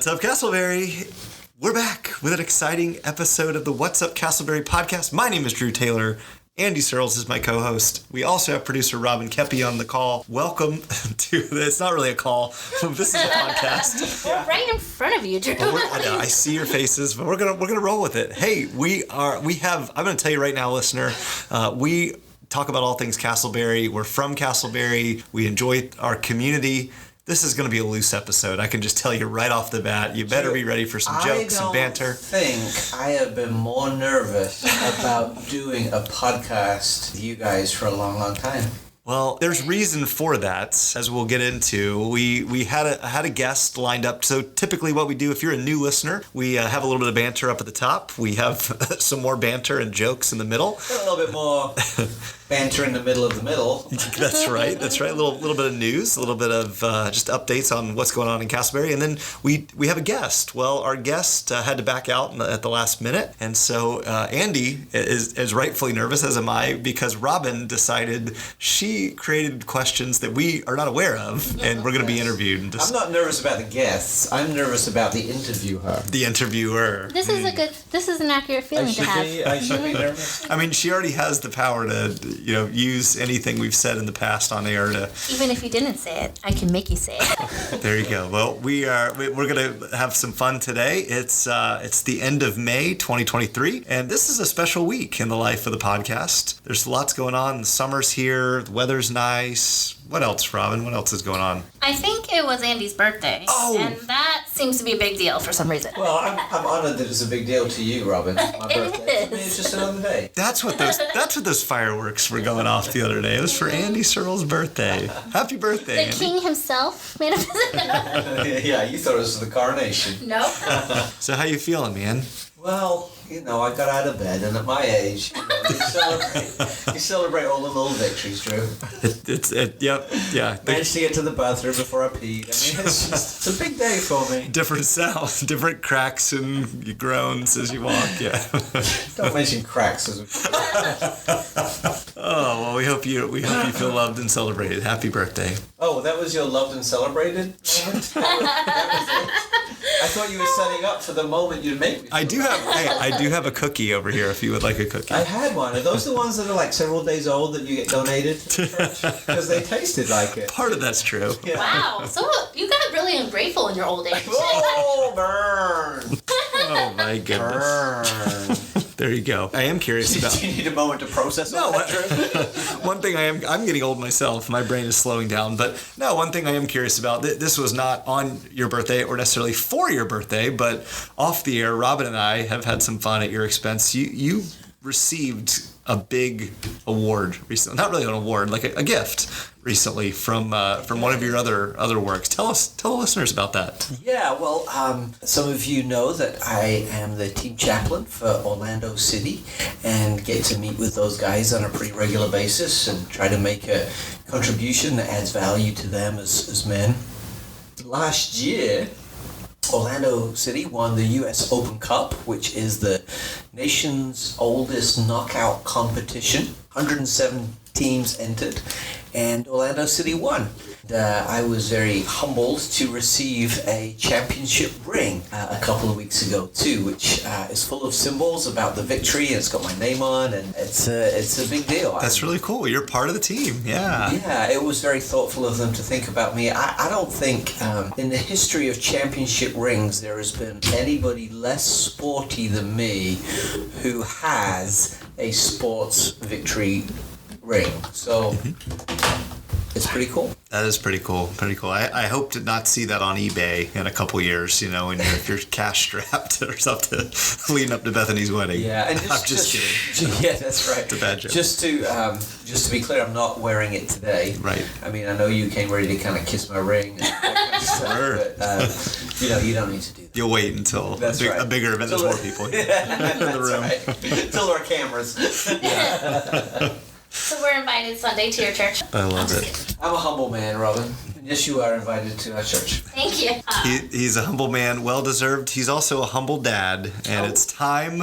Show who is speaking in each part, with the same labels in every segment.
Speaker 1: What's up, Castleberry? We're back with an exciting episode of the What's Up, Castleberry podcast. My name is Drew Taylor. Andy Searles is my co-host. We also have producer Robin Kepi on the call. Welcome to this. It's not really a call. This is a podcast.
Speaker 2: We're right in front of you, Drew.
Speaker 1: I know, I see your faces, but we're gonna roll with it. Hey, I'm gonna tell you right now, listener, we talk about all things Castleberry. We're from Castleberry. We enjoy our community. This is going to be a loose episode. I can just tell you right off the bat. You better be ready for some jokes and banter.
Speaker 3: I think I have been more nervous about doing a podcast with you guys for a long, long time.
Speaker 1: Well, there's reason for that, as we'll get into. We had a guest lined up. So typically what we do, if you're a new listener, we have a little bit of banter up at the top. We have some more banter and jokes in the middle.
Speaker 3: Got a little bit more banter in the middle of the middle.
Speaker 1: That's right. A little bit of news, a little bit of just updates on what's going on in Castleberry. And then we have a guest. Well, our guest had to back out at the last minute. And so Andy is rightfully nervous, as am I, because Robin decided she created questions that we are not aware of, and we're going to be interviewed.
Speaker 3: I'm not nervous about the guests. I'm nervous about the interviewer.
Speaker 1: The interviewer.
Speaker 2: This is an accurate feeling to have.
Speaker 3: I should be nervous.
Speaker 1: I mean, she already has the power to, use anything we've said in the past on air to.
Speaker 2: Even if you didn't say it, I can make you say it.
Speaker 1: There you go. Well, we're going to have some fun today. It's the end of May 2023, and this is a special week in the life of the podcast. There's lots going on. The summer's here. The weather's nice. What else, Robin? What else is going on?
Speaker 2: I think it was Andy's birthday.
Speaker 1: Oh!
Speaker 2: And that seems to be a big deal for some reason.
Speaker 3: Well, I'm honored that it's a big deal to you, Robin. My birthday.
Speaker 2: Is.
Speaker 3: I mean, it's just another day.
Speaker 1: That's what those fireworks were going off the other day. It was for Andy Searles' birthday. Happy birthday,
Speaker 2: The
Speaker 1: Andy.
Speaker 2: king himself made a visit.
Speaker 3: Yeah, you thought it was the coronation.
Speaker 2: No.
Speaker 1: So how you feeling, man?
Speaker 3: Well, I got out of bed, and at my age, you celebrate all the little victories, Drew.
Speaker 1: Yeah.
Speaker 3: Managed to get to the bathroom before I peed. I mean, it's a big day for me.
Speaker 1: Different sounds, different cracks and groans as you walk. Yeah.
Speaker 3: Don't mention cracks as
Speaker 1: Oh well, we hope you feel loved and celebrated. Happy birthday.
Speaker 3: Oh, that was your loved and celebrated moment? I thought you were setting up for the moment you'd make me.
Speaker 1: I do have a cookie over here if you would like a cookie.
Speaker 3: I had one. Are those the ones that are like several days old that you get donated to church? Because they tasted like it.
Speaker 1: Part of that's true.
Speaker 3: Yeah.
Speaker 2: Wow. So you got really ungrateful in your old age.
Speaker 3: Oh, burn!
Speaker 1: Oh my goodness.
Speaker 3: Burn.
Speaker 1: There you go. I am curious about.
Speaker 3: Do you need a moment to process all that, Drew?
Speaker 1: One thing I'm getting old myself. My brain is slowing down. But no, one thing I am curious about. This was not on your birthday or necessarily for your birthday, but off the air, Robin and I have had some fun at your expense. You received a big award recently. Not really an award, like a gift recently from one of your other works. Tell the listeners about that.
Speaker 3: Yeah, well, some of you know that I am the team chaplain for Orlando City and get to meet with those guys on a pretty regular basis and try to make a contribution that adds value to them as men. Last year, Orlando City won the U.S. Open Cup, which is the nation's oldest knockout competition. 107 teams entered, and Orlando City won. I was very humbled to receive a championship ring a couple of weeks ago too, which is full of symbols about the victory, and it's got my name on, and it's a big deal.
Speaker 1: That's really cool. You're part of the team. Yeah.
Speaker 3: Yeah, it was very thoughtful of them to think about me. I don't think in the history of championship rings there has been anybody less sporty than me who has a sports victory ring. So it's pretty cool.
Speaker 1: That is pretty cool. Pretty cool. I hope to not see that on eBay in a couple years, if you're cash strapped or something leading up to Bethany's wedding.
Speaker 3: Yeah, and
Speaker 1: I'm just kidding.
Speaker 3: Yeah, that's right.
Speaker 1: It's a bad joke.
Speaker 3: Just to be clear, I'm not wearing it today.
Speaker 1: Right.
Speaker 3: I mean, I know you came ready to kind of kiss my ring and that kind of stuff,
Speaker 1: Sure.
Speaker 3: but you don't need to do that.
Speaker 1: You'll wait until a bigger event. There's more people in the room.
Speaker 3: Right. Until there are cameras.
Speaker 2: So we're invited Sunday to your church.
Speaker 1: I love it.
Speaker 3: I'm a humble man, Robin. Yes, you are invited to our church.
Speaker 2: Thank you.
Speaker 1: He's a humble man, well-deserved. He's also a humble dad, and it's time.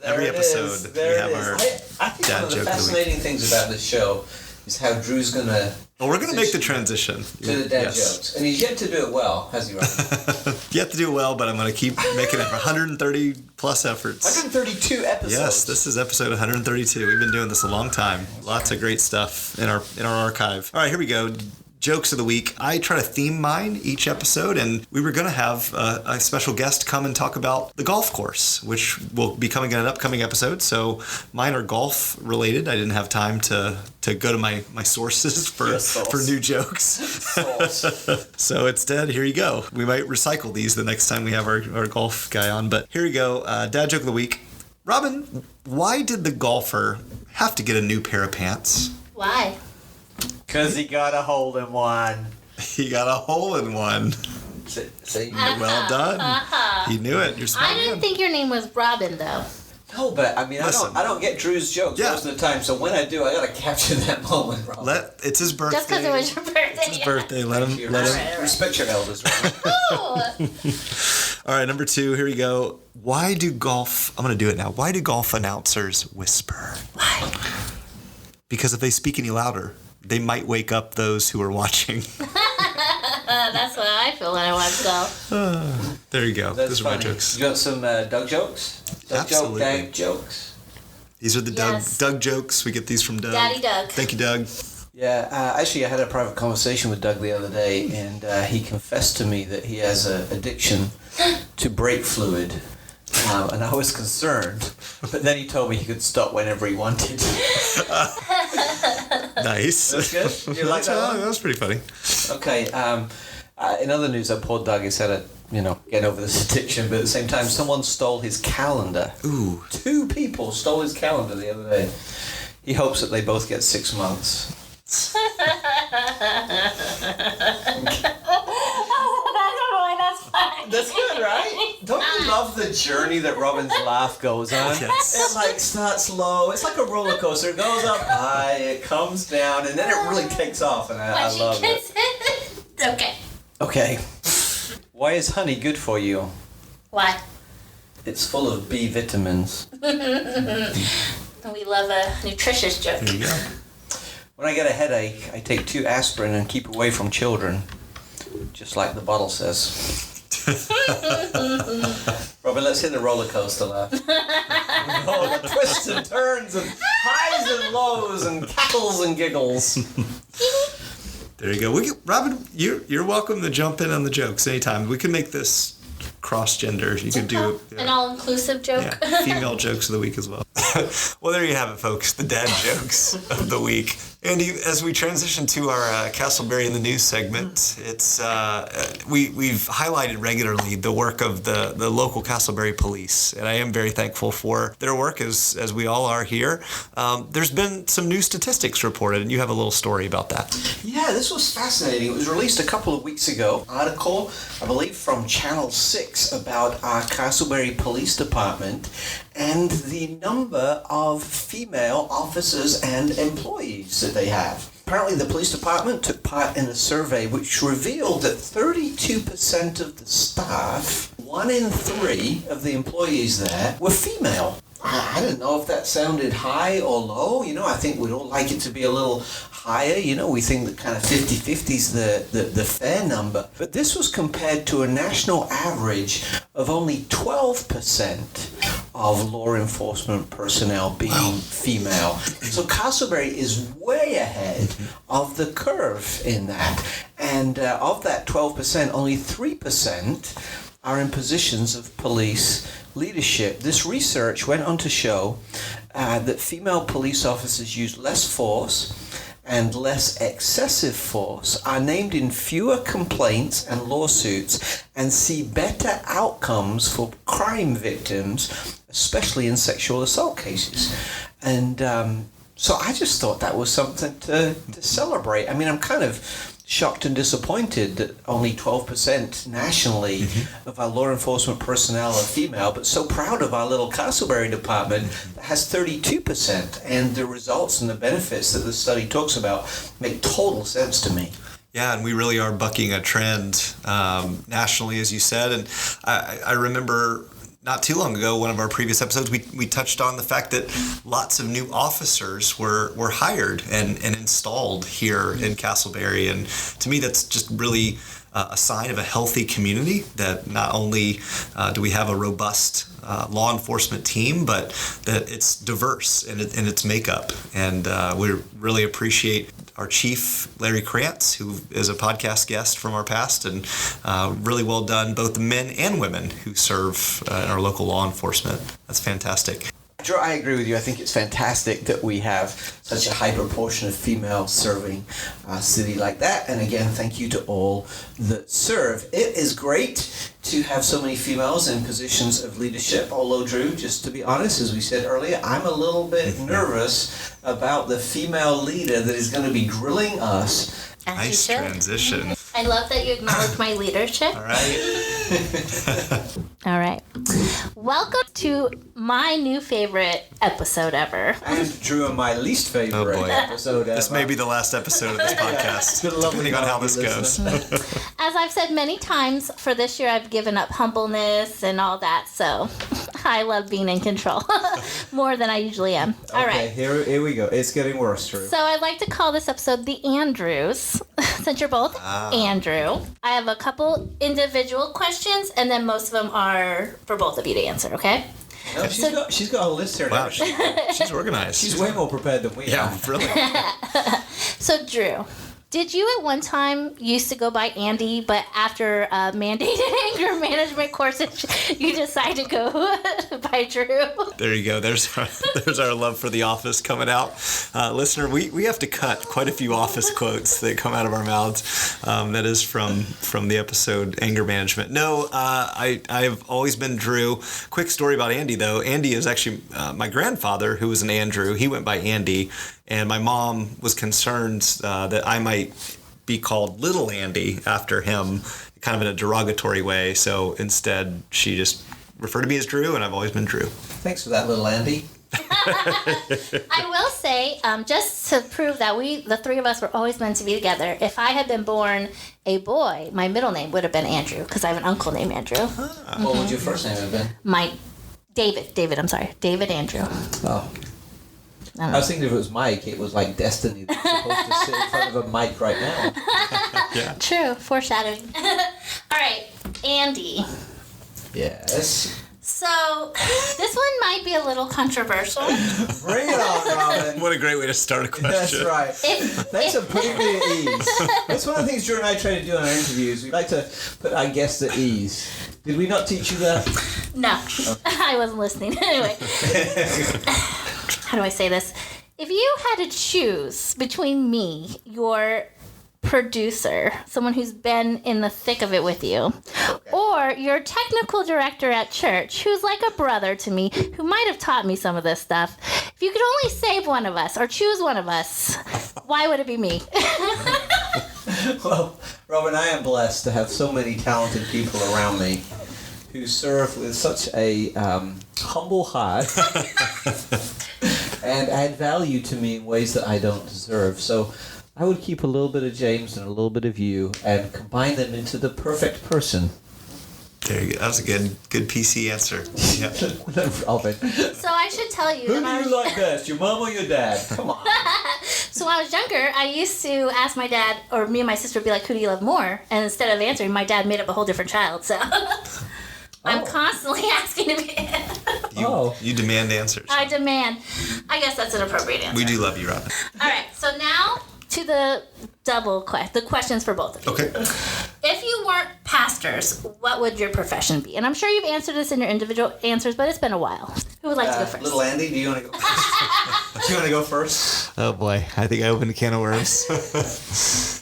Speaker 1: Every episode, we have our
Speaker 3: I think
Speaker 1: dad
Speaker 3: one of
Speaker 1: joke
Speaker 3: the
Speaker 1: of the week.
Speaker 3: fascinating things about this show is how Drew's going to
Speaker 1: Well, we're going to make the transition.
Speaker 3: to the dad jokes. And he's yet to do it well, has he, Robin?
Speaker 1: You have to do it well, but I'm going to keep making it 130 plus efforts.
Speaker 3: 132 episodes.
Speaker 1: Yes, this is episode 132. We've been doing this a long time. Lots of great stuff in our archive. All right, here we go. Jokes of the week. I try to theme mine each episode, and we were going to have a special guest come and talk about the golf course, which will be coming in an upcoming episode. So mine are golf related. I didn't have time to go to my sources for new jokes. So instead, here you go. We might recycle these the next time we have our golf guy on. But here you go. Dad joke of the week. Robin, why did the golfer have to get a new pair of pants?
Speaker 2: Why?
Speaker 3: Because he got a hole in one.
Speaker 1: He got a hole in one.
Speaker 3: See?
Speaker 1: Well done. He knew it. You're smart.
Speaker 2: I didn't think your name was Robin, though.
Speaker 3: No, but I mean,
Speaker 1: Listen.
Speaker 3: I don't get Drew's jokes most of the time. So when I do, I gotta capture that moment, Robin.
Speaker 1: It's his birthday.
Speaker 2: Just because it was your birthday.
Speaker 1: It's his birthday. Let him.
Speaker 3: Respect your elders, Robin.
Speaker 1: All right, number 2. Here we go. Why do golf? I'm gonna do it now. Why do golf announcers whisper?
Speaker 2: Why?
Speaker 1: Because if they speak any louder, they might wake up those who are watching.
Speaker 2: That's what I feel when I watch golf.
Speaker 1: There you go.
Speaker 3: That's
Speaker 1: Those are
Speaker 3: funny.
Speaker 1: my jokes.
Speaker 3: You got some Doug jokes?
Speaker 1: Absolutely.
Speaker 3: Dag jokes?
Speaker 1: These are the
Speaker 2: Yes.
Speaker 1: Doug jokes. We get these from Doug.
Speaker 2: Daddy Doug.
Speaker 1: Thank you, Doug.
Speaker 3: Yeah, actually, I had a private conversation with Doug the other day, and he confessed to me that he has an addiction to brake fluid. And I was concerned, but then he told me he could stop whenever he wanted.
Speaker 1: Nice.
Speaker 3: That's good? You like that one?
Speaker 1: That was pretty funny.
Speaker 3: Okay. In other news, poor Doug has had a, getting over this addiction, but at the same time, someone stole his calendar.
Speaker 1: Ooh.
Speaker 3: 2 people stole his calendar the other day. He hopes that they both get 6 months.
Speaker 2: That's funny.
Speaker 3: That's good, right? Don't you love the journey that Robin's laugh goes on?
Speaker 1: Yes.
Speaker 3: It starts low. It's like a roller coaster. It goes up high, it comes down, and then it really takes off, and I love it.
Speaker 2: Okay.
Speaker 3: Okay. Why is honey good for you?
Speaker 2: Why?
Speaker 3: It's full of B vitamins.
Speaker 2: We love a nutritious joke.
Speaker 1: There you go.
Speaker 3: When I get a headache, I take 2 aspirin and keep away from children. Just like the bottle says. Robin, let's hit the roller coaster laugh. Oh, the twists and turns and highs and lows and cackles and giggles.
Speaker 1: There you go. Robin, you're welcome to jump in on the jokes anytime. We can make this cross-gender. You could do
Speaker 2: an all-inclusive joke.
Speaker 1: Yeah, female jokes of the week as well. Well, there you have it, folks. The dad jokes of the week. Andy, as we transition to our Castleberry in the News segment, it's we've highlighted regularly the work of the local Castleberry police, and I am very thankful for their work as we all are here. There's been some new statistics reported, and you have a little story about that.
Speaker 3: Yeah, this was fascinating. It was released a couple of weeks ago. Article, I believe, from Channel 6 about our Castleberry Police Department and the number of female officers and employees that they have. Apparently, the police department took part in a survey which revealed that 32% of the staff, 1 in 3 of the employees there, were female. I don't know if that sounded high or low. I think we'd all like it to be a little higher. We think that kind of 50-50 is the fair number. But this was compared to a national average of only 12% of law enforcement personnel being female. So Castleberry is way ahead of the curve in that. And of that 12%, only 3% are in positions of police leadership. This research went on to show that female police officers use less force and less excessive force, are named in fewer complaints and lawsuits, and see better outcomes for crime victims, especially in sexual assault cases. And so I just thought that was something to celebrate. I mean, I'm kind of shocked and disappointed that only 12% nationally of our law enforcement personnel are female, but so proud of our little Castleberry department that has 32%. And the results and the benefits that the study talks about make total sense to me.
Speaker 1: Yeah, and we really are bucking a trend nationally, as you said. And I remember not too long ago, one of our previous episodes, we touched on the fact that lots of new officers were hired and installed here in Castleberry. And to me, that's just really a sign of a healthy community, that not only do we have a robust law enforcement team, but that it's diverse in its makeup. And we really appreciate our chief, Larry Krantz, who is a podcast guest from our past, and really well done, both the men and women who serve in our local law enforcement. That's fantastic.
Speaker 3: Drew, I agree with you. I think it's fantastic that we have such a high proportion of females serving a city like that. And again, thank you to all that serve. It is great to have so many females in positions of leadership. Although, Drew, just to be honest, as we said earlier, I'm a little bit nervous about the female leader that is going to be grilling us.
Speaker 2: As
Speaker 1: Nice
Speaker 2: you should.
Speaker 1: transition.
Speaker 2: I love that you acknowledge my leadership.
Speaker 1: All right.
Speaker 2: All right. Welcome to my new favorite episode ever.
Speaker 3: And Drew, and my least favorite
Speaker 1: Oh, boy.
Speaker 3: episode ever.
Speaker 1: This may be the last episode of this podcast,
Speaker 3: Good luck with
Speaker 1: depending on how this
Speaker 3: listener.
Speaker 1: goes.
Speaker 2: As I've said many times, for this year I've given up humbleness and all that, so I love being in control more than I usually am. All
Speaker 3: Okay,
Speaker 2: right.
Speaker 3: here we go. It's getting worse, Drew.
Speaker 2: So I'd like to call this episode The Andrews, since you're both Andrew. I have a couple individual questions, and then most of them are for both of you to answer, okay?
Speaker 3: No, she's got a list here.
Speaker 1: Wow,
Speaker 3: Now.
Speaker 1: she's organized.
Speaker 3: She's way more prepared than we
Speaker 1: Yeah,
Speaker 3: are.
Speaker 1: really.
Speaker 2: So, Drew, did you at one time used to go by Andy, but after mandated anger management courses, you decided to go by Drew?
Speaker 1: There you go. There's our love for The Office coming out. Listener, we have to cut quite a few Office quotes that come out of our mouths. That is from the episode Anger Management. No, I've always been Drew. Quick story about Andy, though. Andy is actually my grandfather, who was an Andrew. He went by Andy, and my mom was concerned that I might be called Little Andy after him, kind of in a derogatory way. So instead, she just referred to me as Drew, and I've always been Drew.
Speaker 3: Thanks for that, little Andy.
Speaker 2: I will say, just to prove that the three of us were always meant to be together, if I had been born a boy, my middle name would have been Andrew, because I have an uncle named Andrew.
Speaker 3: What would your first name have been?
Speaker 2: David Andrew.
Speaker 3: Oh. I was thinking if it was Mike, it was like destiny that's supposed to sit in front of a mic right now.
Speaker 1: Yeah.
Speaker 2: True, foreshadowing. All right, Andy.
Speaker 3: Yes.
Speaker 2: So, this one might be a little controversial.
Speaker 3: Bring it on, Robin.
Speaker 1: What a great way to start a question.
Speaker 3: That's right.
Speaker 2: If,
Speaker 3: Thanks for putting me at ease. That's one of the things Drew and I try to do in our interviews. We like to put our guests at ease. Did we not teach you that?
Speaker 2: no, I wasn't listening. Anyway, how do I say this? If you had to choose between me, your producer, someone who's been in the thick of it with you, or your technical director at church, who's like a brother to me, who might have taught me some of this stuff, if you could only save one of us or choose one of us, why would it be me?
Speaker 3: Well, Robin, I am blessed to have so many talented people around me who serve with such a humble heart and add value to me in ways that I don't deserve. So I would keep a little bit of James and a little bit of you and combine them into the perfect person.
Speaker 1: There you go. That was a good PC answer. Yeah.
Speaker 3: Robin.
Speaker 2: So I should tell you
Speaker 3: Who
Speaker 2: that
Speaker 3: do you like best, your mom or your dad? Come on.
Speaker 2: So when I was younger, I used to ask my dad, or me and my sister would be like, who do you love more? And instead of answering, my dad made up a whole different child. So I'm constantly asking to be.
Speaker 1: You demand answers.
Speaker 2: I demand. I guess that's an appropriate answer.
Speaker 1: We do love you, Robin.
Speaker 2: All right. So now to the the questions for both of you.
Speaker 1: Okay.
Speaker 2: If you weren't pastors, what would your profession be? And I'm sure you've answered this in your individual answers, but it's been a while. Who would like to go first?
Speaker 3: Little Andy, do you want to go first? Do you want to go first?
Speaker 1: Oh boy, I think I opened a can of worms.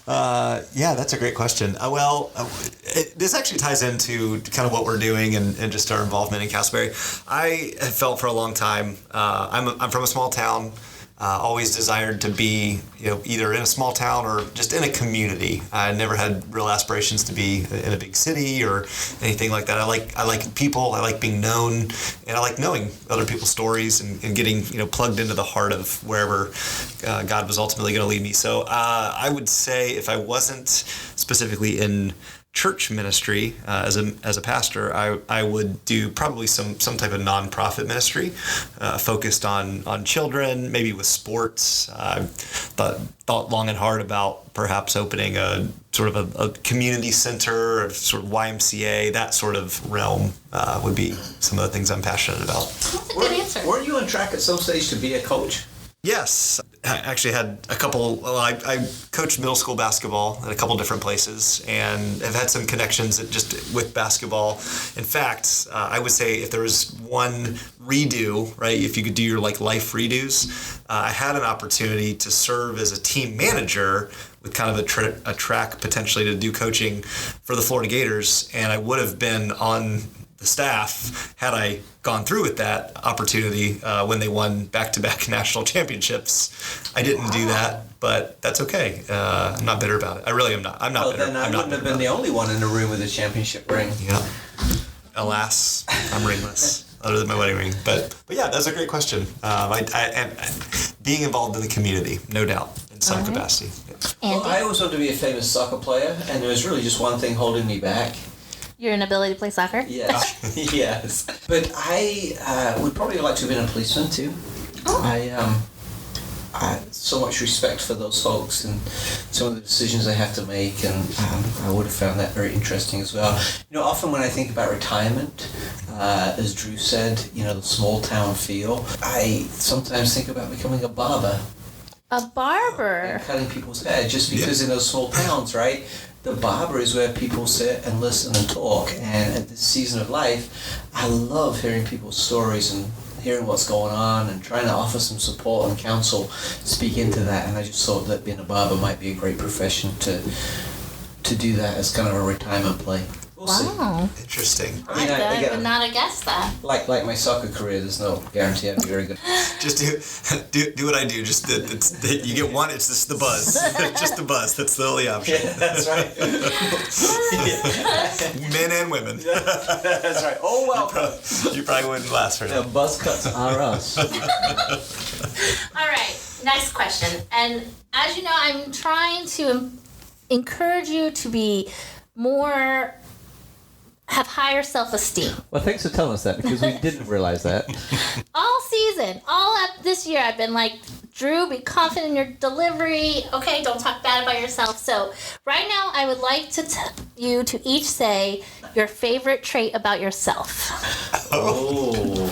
Speaker 1: Yeah, that's a great question. This actually ties into kind of what we're doing and just our involvement in Castleberry. I have felt for a long time. I'm from a small town. Always desired to be, either in a small town or just in a community. I never had real aspirations to be in a big city or anything like that. I like people. I like being known, and I like knowing other people's stories and getting plugged into the heart of wherever God was ultimately going to lead me. So I would say if I wasn't specifically in church ministry as a pastor, I would do probably some type of nonprofit ministry focused on children, maybe with sports. I thought long and hard about perhaps opening a sort of a community center, or sort of YMCA, that sort of realm would be some of the things I'm passionate about.
Speaker 2: That's a good answer.
Speaker 3: Weren't you on track at some stage to be a coach?
Speaker 1: Yes, I actually had a couple. Well, I coached middle school basketball at a couple different places, and have had some connections just with basketball. In fact, I would say if there was one redo, right, if you could do your life redos, I had an opportunity to serve as a team manager with kind of a track potentially to do coaching for the Florida Gators, and I would have been on the staff had I gone through with that opportunity when they won back-to-back national championships. I didn't do that, but that's okay. I'm not bitter about it. I really am not. I'm not
Speaker 3: Well,
Speaker 1: bitter.
Speaker 3: then I
Speaker 1: I'm not
Speaker 3: wouldn't have
Speaker 1: bitter
Speaker 3: been the
Speaker 1: about
Speaker 3: only one in the room with a championship ring.
Speaker 1: it. Yeah. Alas, I'm ringless, other than my wedding ring. But yeah, that's a great question. And being involved in the community, no doubt, in some capacity.
Speaker 2: Andy,
Speaker 3: Well, I always wanted to be a famous soccer player, and there was really just one thing holding me back.
Speaker 2: your inability to play soccer?
Speaker 3: Yes, yes. But I would probably like to have been a policeman too.
Speaker 2: Oh.
Speaker 3: I so much respect for those folks and some of the decisions they have to make, and I would have found that very interesting as well. You know, often when I think about retirement, as Drew said, the small town feel, I sometimes think about becoming a barber.
Speaker 2: A barber.
Speaker 3: And cutting people's hair, just because in those small towns, right, the barber is where people sit and listen and talk. And at this season of life, I love hearing people's stories and hearing what's going on and trying to offer some support and counsel, speak into that. And I just thought that being a barber might be a great profession to do that as kind of a retirement play. We'll see.
Speaker 2: Wow.
Speaker 1: Interesting.
Speaker 3: I mean,
Speaker 2: I
Speaker 3: again,
Speaker 2: would not have guessed that.
Speaker 3: like my soccer career, there's no guarantee I'd be very good.
Speaker 1: Just do what I do. Just you get one. It's just the buzz. Just the buzz. That's the only option.
Speaker 3: Yeah, that's right.
Speaker 1: Men and women.
Speaker 3: That's right. Oh, well.
Speaker 1: You probably wouldn't last for
Speaker 3: The
Speaker 1: now.
Speaker 3: buzz cuts are us.
Speaker 2: All right, next question. And as you know, I'm trying to encourage you to be more, have higher self-esteem.
Speaker 3: Well, thanks for telling us that, because we didn't realize that.
Speaker 2: All season, all up this year, I've been like, Drew, be confident in your delivery. Okay, don't talk bad about yourself. So right now, I would like to you to each say your favorite trait about yourself.
Speaker 3: Oh.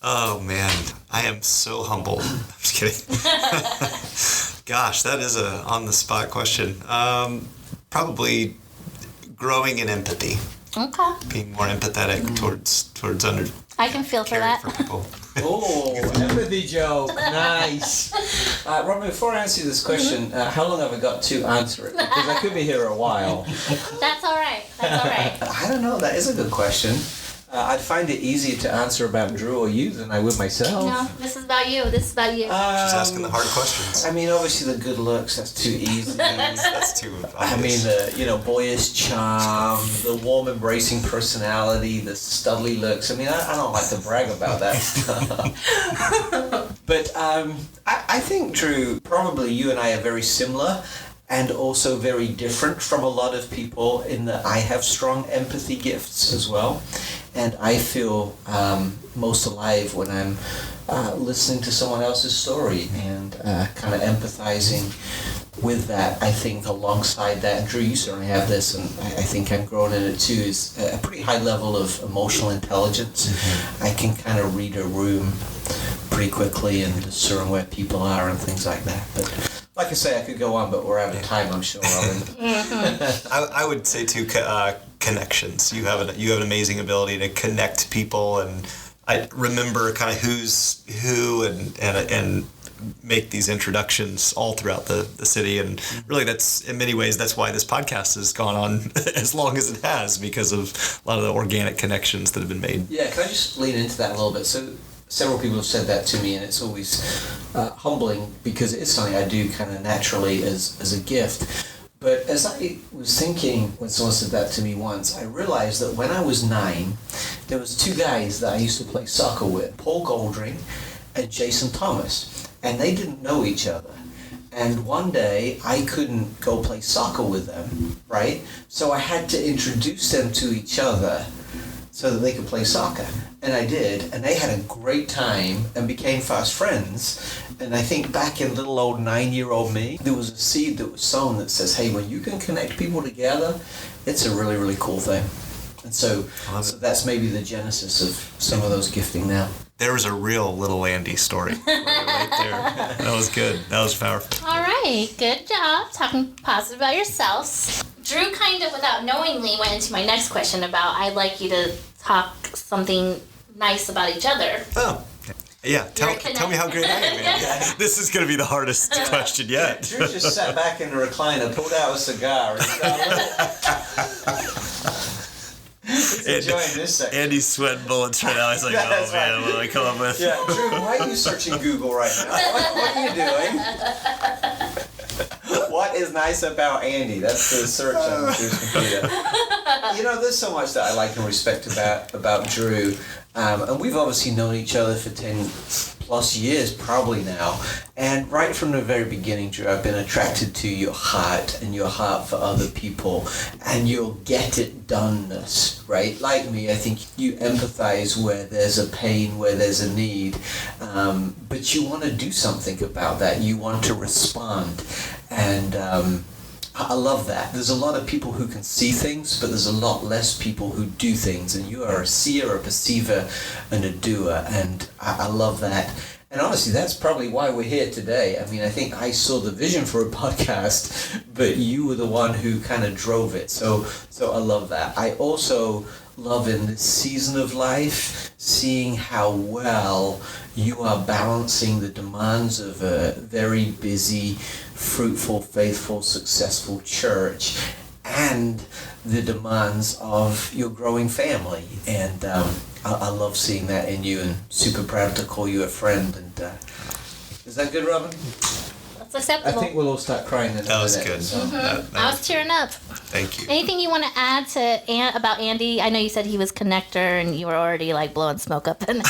Speaker 1: Oh man, I am so humble. I'm just kidding. Gosh, that is a on the spot question. Probably growing in empathy,
Speaker 2: Okay.
Speaker 1: being more empathetic towards under
Speaker 2: I can feel for
Speaker 1: caring
Speaker 2: that.
Speaker 1: for people.
Speaker 3: Oh, empathy joke. Nice. Robin, before I answer this question, how long have I got to answer it? Because I could be here a while.
Speaker 2: That's all right. That's all right.
Speaker 3: I don't know. That is a good question. I'd find it easier to answer about Drew or you than I would myself.
Speaker 2: No, this is about you. This is about you.
Speaker 1: She's asking the hard questions.
Speaker 3: I mean, obviously the good looks, that's too easy.
Speaker 1: That's too
Speaker 3: I mean,
Speaker 1: obvious.
Speaker 3: the boyish charm, the warm, embracing personality, the studly looks. I mean, I don't like to brag about that stuff. But I think, Drew, probably you and I are very similar and also very different from a lot of people in that I have strong empathy gifts as well. And I feel most alive when I'm listening to someone else's story and kind of empathizing with that. I think alongside that, and Drew, you certainly have this, and I think I'm growing in it too, is a pretty high level of emotional intelligence. Mm-hmm. I can kind of read a room pretty quickly and discern where people are and things like that. But like I say, I could go on, but we're out of time, I'm sure, Robin.
Speaker 1: I would say too, connections. You have an amazing ability to connect people, and I remember kind of who's who, and make these introductions all throughout the city. And really, that's in many ways that's why this podcast has gone on as long as it has, because of a lot of the organic connections that have been made.
Speaker 3: Yeah, can I just lean into that a little bit? So several people have said that to me, and it's always humbling because it's something I do kind of naturally as a gift. But as I was thinking when someone said that to me once, I realized that when I was 9, there was 2 guys that I used to play soccer with, Paul Goldring and Jason Thomas, and they didn't know each other. And one day I couldn't go play soccer with them, right? So I had to introduce them to each other so that they could play soccer. And I did, and they had a great time and became fast friends. And I think back in little old 9-year-old me, there was a seed that was sown that says, hey, when you can connect people together, it's a really, really cool thing. And so that's maybe the genesis of some of those gifting now.
Speaker 1: There was a real little Andy story right there. That was good. That was powerful.
Speaker 2: All right, good job talking positive about yourselves. Drew kind of, without knowingly, went into my next question about I'd like you to talk something nice about each other.
Speaker 1: Oh, yeah. Tell me how great I am, Andy. This is going to be the hardest question yet.
Speaker 3: Drew just sat back in the recliner, pulled out a cigar, and he's enjoying this section.
Speaker 1: Andy's sweating bullets right now. He's like, oh man, what do I come up with?
Speaker 3: Yeah, Drew, why are you searching Google right now? What are you doing? What is nice about Andy? That's the search on Drew's computer. You know, there's so much that I like and respect about Drew. And we've obviously known each other for 10 plus years probably now. And right from the very beginning, Drew, I've been attracted to your heart and your heart for other people and your get-it-doneness, right? Like me, I think you empathize where there's a pain, where there's a need, but you want to do something about that. You want to respond. And I love that. There's a lot of people who can see things, but there's a lot less people who do things. And you are a seer, a perceiver, and a doer. And I love that. And honestly, that's probably why we're here today. I mean, I think I saw the vision for a podcast, but you were the one who kind of drove it. So I love that. I also love in this season of life seeing how well you are balancing the demands of a very busy, fruitful, faithful, successful church and the demands of your growing family. And I love seeing that in you and super proud to call you a friend. And is that good, Robin?
Speaker 2: That's acceptable.
Speaker 3: I think we'll all start crying in a minute.
Speaker 1: That was good.
Speaker 3: So.
Speaker 2: I was tearing up.
Speaker 1: Thank you.
Speaker 2: Anything you want to add to about Andy? I know you said he was connector and you were already like blowing smoke up in I'm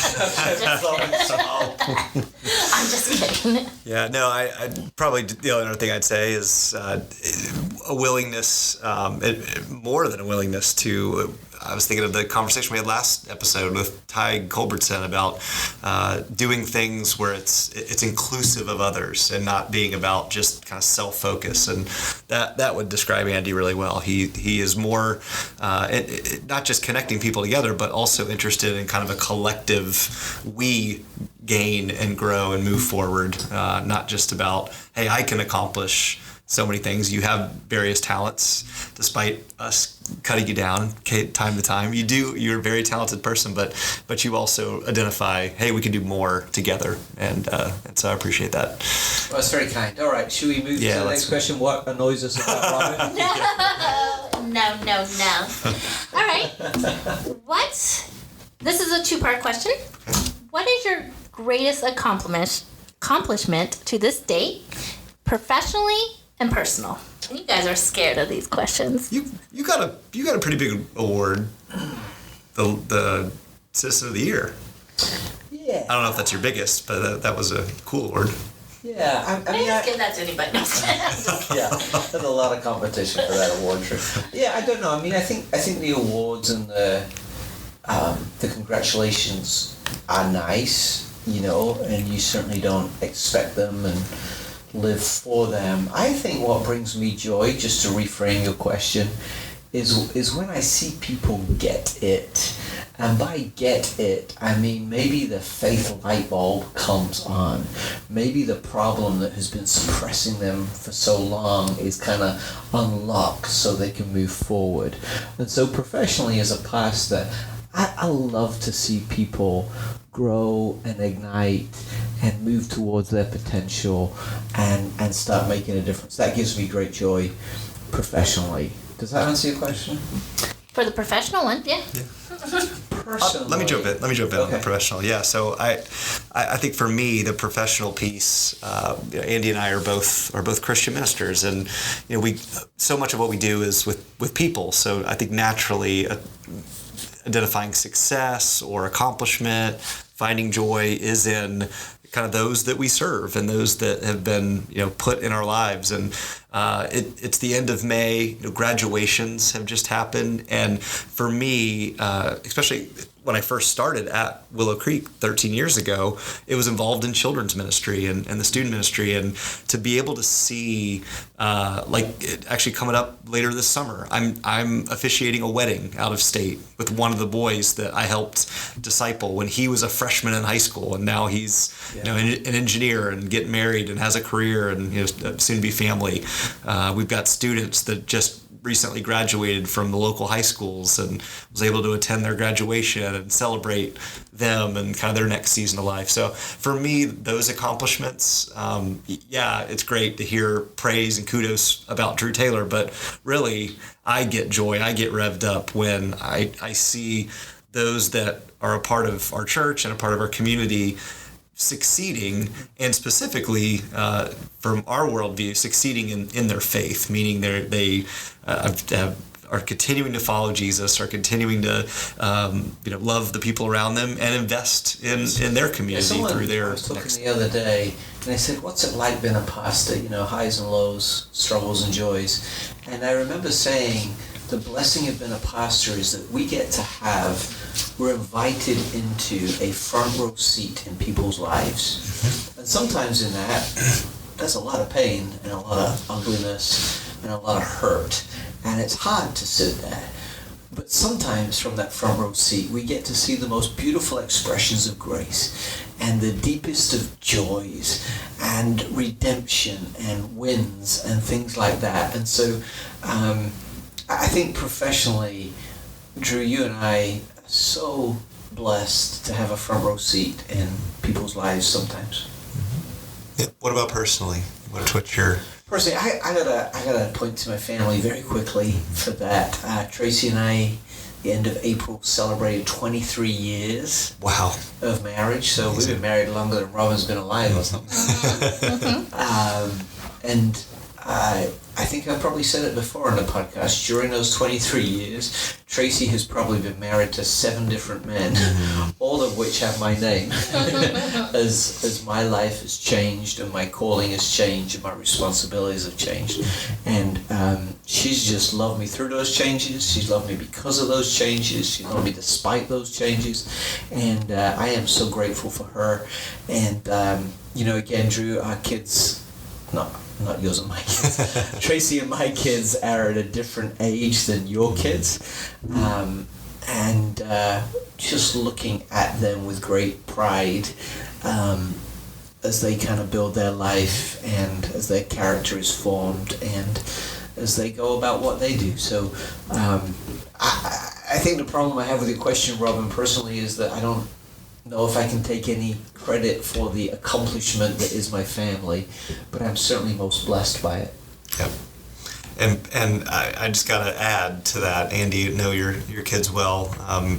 Speaker 2: just kidding.
Speaker 1: Yeah, no, I probably the only other thing I'd say is a willingness, more than a willingness to. I was thinking of the conversation we had last episode with Ty Culbertson about doing things where it's inclusive of others and not being about just kind of self-focus, and that would describe Andy really well. He is more not just connecting people together, but also interested in kind of a collective we gain and grow and move forward, not just about, hey, I can accomplish so many things. You have various talents, despite us cutting you down time to time. You're a very talented person, but you also identify, hey, we can do more together, and so I appreciate that.
Speaker 3: Well, that's very kind. All right, should we move to the next question? What annoys us about Robin?
Speaker 2: No. All right. This is a 2-part question. What is your greatest accomplishment to this date, professionally and personal? And you guys are scared of these questions.
Speaker 1: You got a pretty big award, the Citizen of the Year.
Speaker 3: Yeah.
Speaker 1: I don't know if that's your biggest, but that was a cool award.
Speaker 3: Yeah, I mean,
Speaker 2: just give that to anybody else.
Speaker 3: yeah, there's a lot of competition for that award. Yeah, I don't know. I mean, I think the awards and the congratulations are nice, and you certainly don't expect them and live for them. I think what brings me joy, just to reframe your question, is when I see people get it. And by get it, I mean maybe the faith light bulb comes on. Maybe the problem that has been suppressing them for so long is kind of unlocked so they can move forward. And so professionally as a pastor, I love to see people grow and ignite and move towards their potential and start making a difference. That gives me great joy professionally. Does that answer your question?
Speaker 2: For the professional one, yeah.
Speaker 3: Personally.
Speaker 1: Let me jump in on the
Speaker 3: Okay.
Speaker 1: professional. Yeah, so I think for me the professional piece, Andy and I are both Christian ministers, and we so much of what we do is with people. So I think naturally identifying success or accomplishment, finding joy is in kind of those that we serve and those that have been, put in our lives. And it's the end of May. Graduations have just happened. And for me, especially when I first started at Willow Creek 13 years ago, it was involved in children's ministry and the student ministry. And to be able to see, it actually coming up later this summer, I'm officiating a wedding out of state with one of the boys that I helped disciple when he was a freshman in high school, and now he's an engineer and getting married and has a career and soon to be family. We've got students that just recently graduated from the local high schools and was able to attend their graduation and celebrate them and kind of their next season of life. So for me, those accomplishments, it's great to hear praise and kudos about Drew Taylor, but really I get joy, I get revved up when I see those that are a part of our church and a part of our community succeeding, and specifically from our worldview, succeeding in their faith, meaning they are continuing to follow Jesus, are continuing to love the people around them and invest in their community through their.
Speaker 3: I was talking the other day, and I said, "What's it like being a pastor? Highs and lows, struggles and joys." And I remember saying, the blessing of being a pastor is that we're invited into a front row seat in people's lives. And sometimes in that, there's a lot of pain and a lot of ugliness and a lot of hurt. And it's hard to sit there. But sometimes from that front row seat, we get to see the most beautiful expressions of grace and the deepest of joys and redemption and wins and things like that. And so I think professionally, Drew, you and I are so blessed to have a front row seat in people's lives sometimes.
Speaker 4: Yeah. What about personally? What's your...
Speaker 3: Personally, I gotta point to my family very quickly for that. Tracy and I, the end of April, celebrated 23 years of marriage. So we've been married longer than Robin's been alive or something. And I think I've probably said it before on the podcast. During those 23 years, Tracy has probably been married to 7 different men, all of which have my name, as my life has changed and my calling has changed and my responsibilities have changed. And she's just loved me through those changes. She's loved me because of those changes. She loved me despite those changes. And I am so grateful for her. And, again, Drew, our kids... Not yours and my kids. Tracy and my kids are at a different age than your kids. And just looking at them with great pride as they kind of build their life and as their character is formed and as they go about what they do. So I think the problem I have with your question, Robin, personally, is that I don't know if I can take any credit for the accomplishment that is my family, but I'm certainly most blessed by it.
Speaker 4: Yep. And I just got to add to that, Andy, you know your kids well.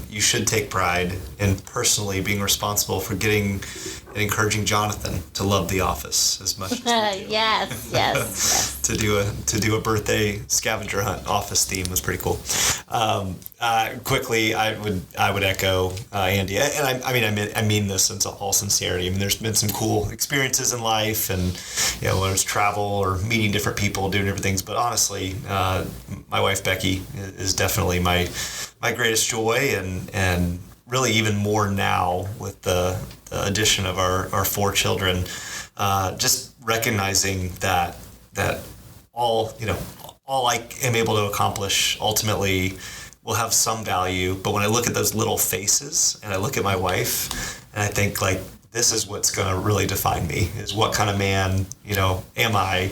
Speaker 4: You should take pride in personally being responsible for getting and encouraging Jonathan to love The Office as much as you do.
Speaker 2: Yes.
Speaker 4: to do a birthday scavenger hunt Office theme was pretty cool. Quickly, I would echo Andy, and I mean this in all sincerity. I mean, there's been some cool experiences in life, and whether it's travel or meeting different people, doing different things. But honestly, my wife Becky is definitely my greatest joy, and really even more now with the addition of our 4 children. Just recognizing that all I am able to accomplish ultimately will have some value. But when I look at those little faces and I look at my wife and I think, like, this is what's going to really define me, is what kind of man, am I?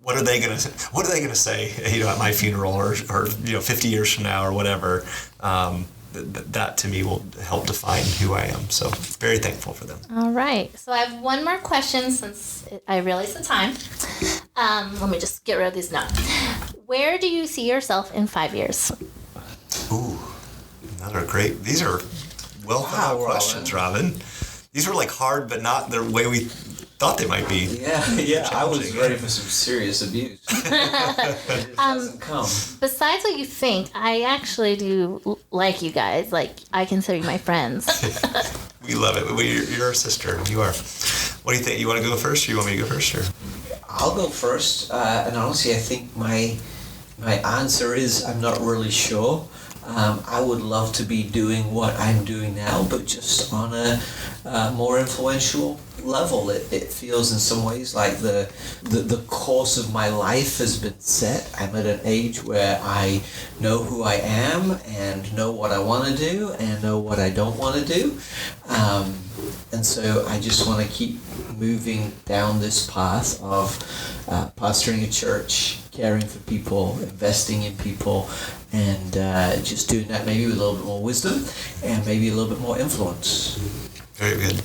Speaker 4: What are they going to say, at my funeral or 50 years from now or whatever? That to me will help define who I am. So very thankful for them.
Speaker 2: All right. So I have one more question since I realize the time. Let me just get rid of these now. Where do you see yourself in 5 years?
Speaker 4: Ooh, these are well thought out questions, Robin. These were like hard, but not the way we thought they might be.
Speaker 3: Yeah. I was ready for some serious abuse. It hasn't come.
Speaker 2: Besides what you think, I actually do like you guys. Like, I consider you my friends.
Speaker 4: We love it. You're our sister. You are. What do you think? You want to go first, or you want me to go first? Or?
Speaker 3: I'll go first, and honestly, I think my answer is I'm not really sure. I would love to be doing what I'm doing now, but just on a more influential level. It feels in some ways like the course of my life has been set. I'm at an age where I know who I am and know what I want to do and know what I don't want to do. And so I just want to keep moving down this path of pastoring a church, caring for people, investing in people, and just doing that maybe with a little bit more wisdom and maybe a little bit more influence.
Speaker 4: Very good.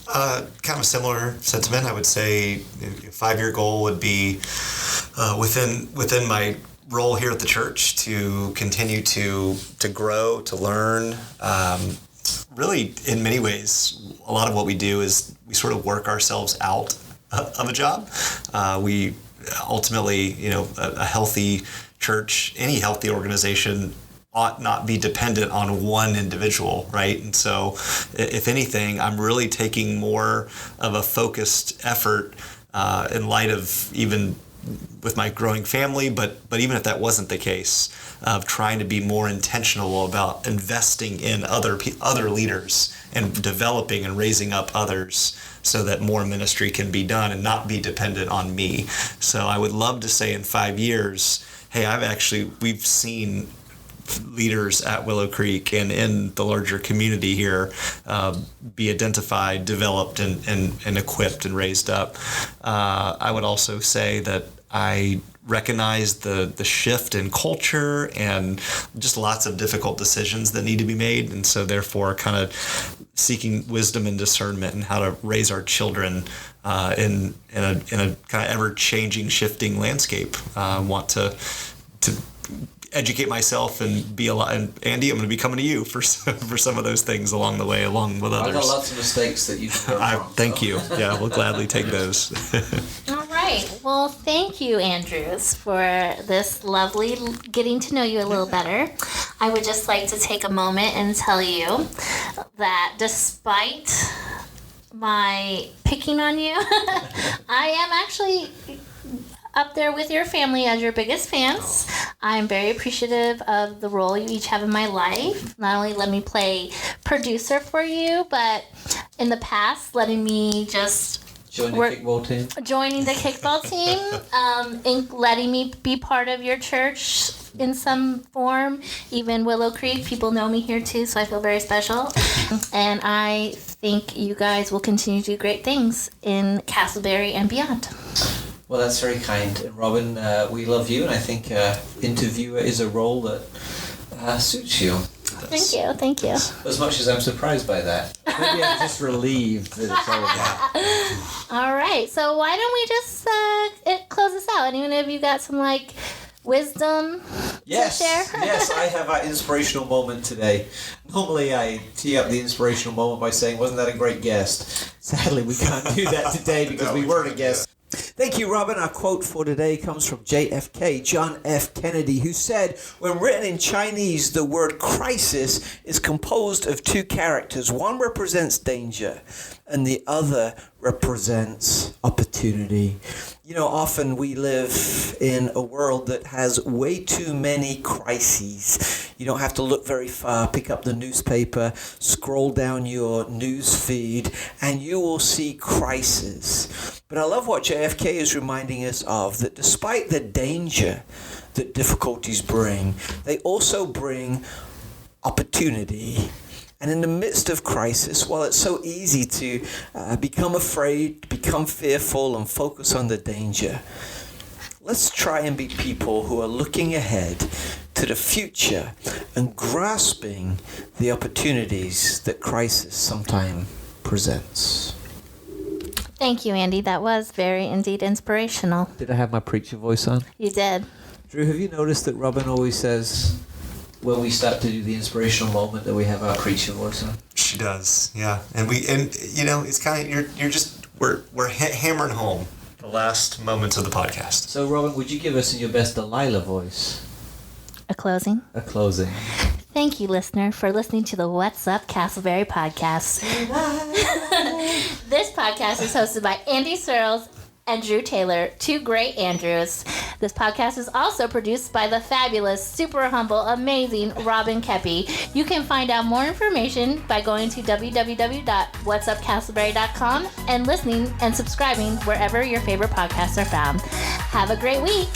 Speaker 4: Kind of a similar sentiment. I would say a 5-year goal would be within my role here at the church to continue to grow, to learn. Really, in many ways, a lot of what we do is we sort of work ourselves out of a job. We ultimately, a healthy church, any healthy organization ought not be dependent on one individual, right? And so, if anything, I'm really taking more of a focused effort in light of even with my growing family, but even if that wasn't the case, of trying to be more intentional about investing in other leaders and developing and raising up others so that more ministry can be done and not be dependent on me. So I would love to say in 5 years, hey, we've seen leaders at Willow Creek and in the larger community here be identified, developed, and equipped and raised up. I would also say that I recognize the shift in culture and just lots of difficult decisions that need to be made, and so therefore kind of seeking wisdom and discernment and how to raise our children in a kind of ever-changing, shifting landscape. Want to educate myself and be a lot. And Andy, I'm going to be coming to you for some of those things along the way, along with others.
Speaker 3: I've got lots of mistakes that you can learn from.
Speaker 4: Thank you. Yeah, we'll gladly take those.
Speaker 2: All right. Well, thank you, Andrews, for this lovely getting to know you a little better. I would just like to take a moment and tell you that despite my picking on you, I am actually up there with your family as your biggest fans. I'm very appreciative of the role you each have in my life. Not only let me play producer for you, but in the past, letting me just
Speaker 3: joining the
Speaker 2: kickball team, and letting me be part of your church in some form. Even Willow Creek, people know me here too, so I feel very special. And I think you guys will continue to do great things in Castleberry and beyond.
Speaker 3: Well, that's very kind. And Robin, we love you, and I think interviewer is a role that suits you.
Speaker 2: Thank you.
Speaker 3: As much as I'm surprised by that. Maybe I'm just relieved that it's all about.
Speaker 2: All right, so why don't we just close this out? Anyone of you got some wisdom to share?
Speaker 3: Yes, I have an inspirational moment today. Normally I tee up the inspirational moment by saying, wasn't that a great guest? Sadly, we can't do that today because we weren't a guest. Thank you, Robin. Our quote for today comes from JFK, John F. Kennedy, who said, when written in Chinese, the word crisis is composed of two characters. One represents danger, and the other represents opportunity. Often we live in a world that has way too many crises. You don't have to look very far. Pick up the newspaper, scroll down your news feed, and you will see crisis. But I love what JFK is reminding us of, that despite the danger that difficulties bring, they also bring opportunity. And in the midst of crisis, while it's so easy to become afraid, become fearful, and focus on the danger, let's try and be people who are looking ahead to the future and grasping the opportunities that crisis sometimes presents.
Speaker 2: Thank you, Andy. That was very indeed inspirational.
Speaker 3: Did I have my preacher voice on?
Speaker 2: You did.
Speaker 3: Drew, have you noticed that Robin always says, when we start to do the inspirational moment, that we have our preacher voice on?
Speaker 4: She does, yeah. And it's kind of we're hammering home the last moments of the podcast.
Speaker 3: So, Robin, would you give us in your best Delilah voice
Speaker 2: A closing.
Speaker 3: a closing?
Speaker 2: Thank you, listener, for listening to the What's Up Castleberry podcast. This podcast is hosted by Andy Searles and Drew Taylor, two great Andrews. This podcast is also produced by the fabulous, super humble, amazing Robin Kepi. You can find out more information by going to www.whatsupcastleberry.com and listening and subscribing wherever your favorite podcasts are found. Have a great week.